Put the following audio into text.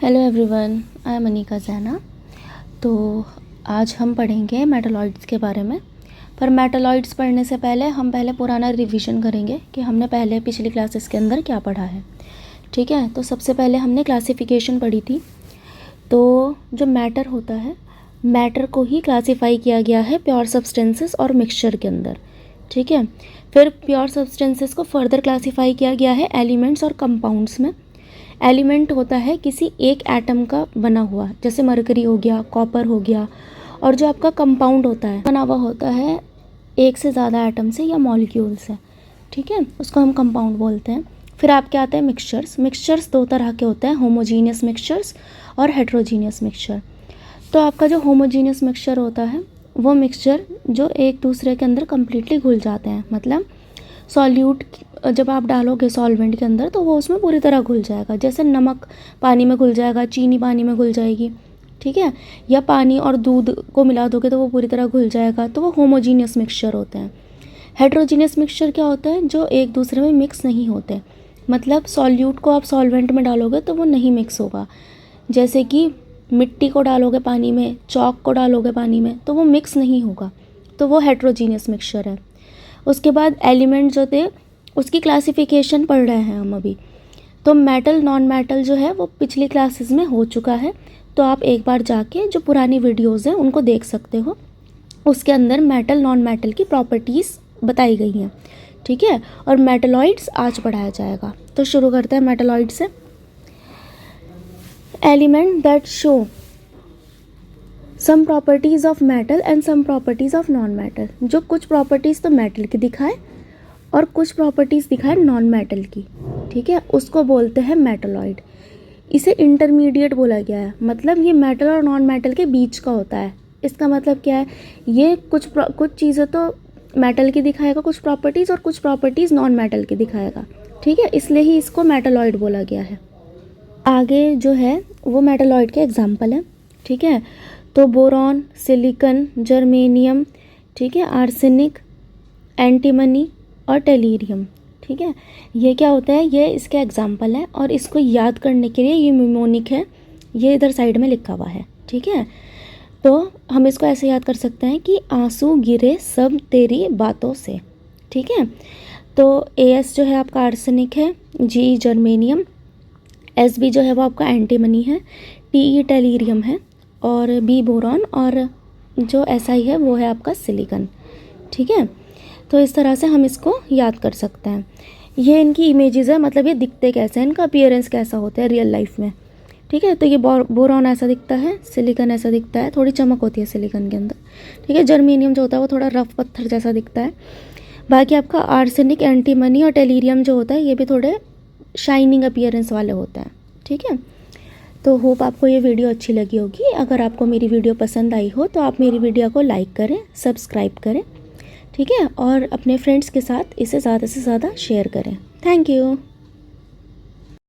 Hello everyone, I am Anika जैना। तो आज हम पढ़ेंगे मेटालॉइड्स के बारे में। पर मेटालॉइड्स पढ़ने से पहले हम पुराना रिवीजन करेंगे कि हमने पहले पिछली क्लासेस के अंदर क्या पढ़ा है। ठीक है, तो सबसे पहले हमने क्लासिफिकेशन पढ़ी थी। तो जो मैटर होता है, मैटर को ही क्लासीफाई किया गया है प्योर सब्सटेंसेस और मिक्सचर के अंदर। ठीक है, फिर प्योर सब्सटेंसेस को फर्दर क्लासीफाई किया गया है एलिमेंट्स और कंपाउंड्स में। एलिमेंट होता है किसी एक एटम का बना हुआ, जैसे मरकरी हो गया, कॉपर हो गया। और जो आपका कंपाउंड होता है बना हुआ होता है एक से ज़्यादा एटम से या मॉलिक्यूल से। ठीक है, उसको हम कंपाउंड बोलते हैं। फिर आपके आते हैं मिक्सचर्स। मिक्सचर्स दो तरह के होते हैं, होमोजीनियस मिक्सचर्स और हेट्रोजीनियस मिक्सचर। तो आपका जो होमोजीनियस मिक्सचर होता है वो मिक्सचर जो एक दूसरे के अंदर कम्प्लीटली घुल जाते हैं। मतलब सॉल्यूट जब आप डालोगे सॉल्वेंट के अंदर तो वो उसमें पूरी तरह घुल जाएगा। जैसे नमक पानी में घुल जाएगा, चीनी पानी में घुल जाएगी। ठीक है, या पानी और दूध को मिला दोगे तो वो पूरी तरह घुल जाएगा। तो वो होमोजीनियस मिक्सचर होते हैं। हेट्रोजीनियस मिक्सचर क्या होता है? जो एक दूसरे में मिक्स नहीं होते। मतलब सॉल्यूट को आप सॉल्वेंट में डालोगे तो वो नहीं मिक्स होगा। जैसे कि मिट्टी को डालोगे पानी में, चॉक को डालोगे पानी में, तो वो मिक्स नहीं होगा। तो वो हेट्रोजीनियस मिक्सचर है। उसके बाद एलिमेंट जो थे उसकी क्लासिफिकेशन पढ़ रहे हैं हम अभी। तो मेटल नॉन मेटल जो है वो पिछली क्लासेस में हो चुका है। तो आप एक बार जाके जो पुरानी वीडियोस हैं उनको देख सकते हो। उसके अंदर मेटल नॉन मेटल की प्रॉपर्टीज़ बताई गई हैं। ठीक है, और मेटलॉइड्स आज पढ़ाया जाएगा। तो शुरू करते हैं मेटलॉइड से। Element that show some properties of metal and some properties of non metal. जो कुछ प्रॉपर्टीज़ तो मेटल की दिखाए और कुछ प्रॉपर्टीज़ दिखाए नॉन मेटल की। ठीक है, उसको बोलते हैं मेटलॉइड। इसे इंटरमीडिएट बोला गया है। मतलब ये मेटल और नॉन मेटल के बीच का होता है। इसका मतलब क्या है? ये कुछ चीज़ें तो मेटल की दिखाएगा कुछ प्रॉपर्टीज़, और कुछ प्रॉपर्टीज़ नॉन मेटल की दिखाएगा। ठीक है, इसलिए ही इसको मेटलॉइड बोला गया है। आगे जो है वो मेटलॉइड के एग्जाम्पल हैं। ठीक है, तो बोरॉन, सिलिकन, जर्मेनियम, ठीक है, आर्सेनिक, एंटीमनी और टेलीरियम। ठीक है, ये क्या होता है? ये इसके एग्जाम्पल है। और इसको याद करने के लिए ये निमोनिक है, ये इधर साइड में लिखा हुआ है। ठीक है, तो हम इसको ऐसे याद कर सकते हैं कि आंसू गिरे सब तेरी बातों से। ठीक है, तो AS जो है आपका आर्सेनिक है, G जर्मेनियम, SB जो है वो आपका एंटीमनी है, TE टेलीरियम है, और B बोरॉन, और जो SI है वो है आपका सिलिकन। ठीक है, तो इस तरह से हम इसको याद कर सकते हैं। ये इनकी इमेजेस है, मतलब ये दिखते कैसे हैं, इनका अपीयरेंस कैसा होता है रियल लाइफ में। ठीक है, तो ये बोरॉन ऐसा दिखता है, सिलिकन ऐसा दिखता है, थोड़ी चमक होती है सिलिकन के अंदर। ठीक है, जर्मेनियम जो होता है वो थोड़ा रफ पत्थर जैसा दिखता है। बाकी आपका आर्सेनिक, एंटीमनी और टेलीरियम जो होता है ये भी थोड़े शाइनिंग अपीयरेंस वाले होते हैं। ठीक है, तो होप आपको ये वीडियो अच्छी लगी होगी। अगर आपको मेरी वीडियो पसंद आई हो तो आप मेरी वीडियो को लाइक करें, सब्सक्राइब करें। ठीक है, और अपने फ्रेंड्स के साथ इसे ज़्यादा से ज़्यादा शेयर करें। Thank you.